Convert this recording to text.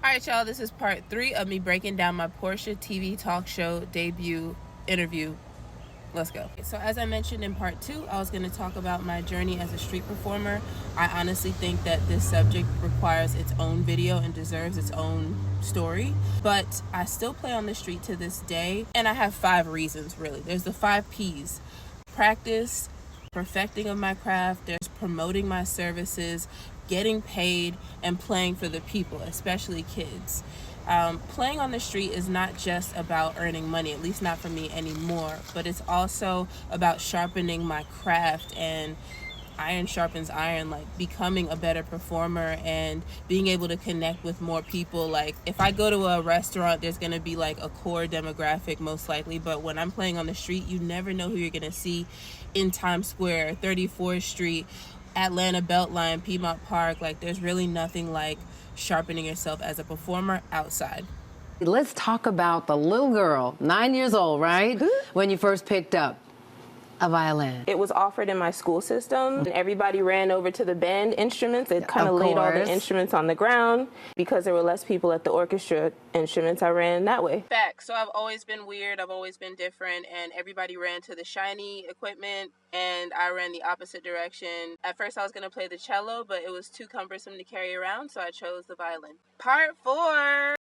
Alright, y'all, this is part 3 of me breaking down my Portia TV talk show debut interview. Let's go. So as I mentioned in part 2, I was going to talk about my journey as a street performer. I honestly think that this subject requires its own video and deserves its own story, but I still play on the street to this day, and I have 5 reasons, really. There's the 5 P's: practice, perfecting of my craft, there's promoting my services, getting paid, and playing for the people, especially kids. Playing on the street is not just about earning money, at least not for me anymore, but it's also about sharpening my craft, and iron sharpens iron, like becoming a better performer and being able to connect with more people. Like if I go to a restaurant, there's going to be like a core demographic most likely, but when I'm playing on the street, you never know who you're going to see in Times Square, 34th Street, Atlanta Beltline, Piedmont Park. Like there's really nothing like sharpening yourself as a performer outside. Let's talk about the little girl, 9 years old, right? When you first picked up a violin. It was offered in my school system, and everybody ran over to the band instruments. They kind of laid all the instruments on the ground. Because there were less people at the orchestra instruments, I ran that way. Facts. So I've always been weird, I've always been different, and everybody ran to the shiny equipment, and I ran the opposite direction. At first I was going to play the cello, but it was too cumbersome to carry around, so I chose the violin. Part 4.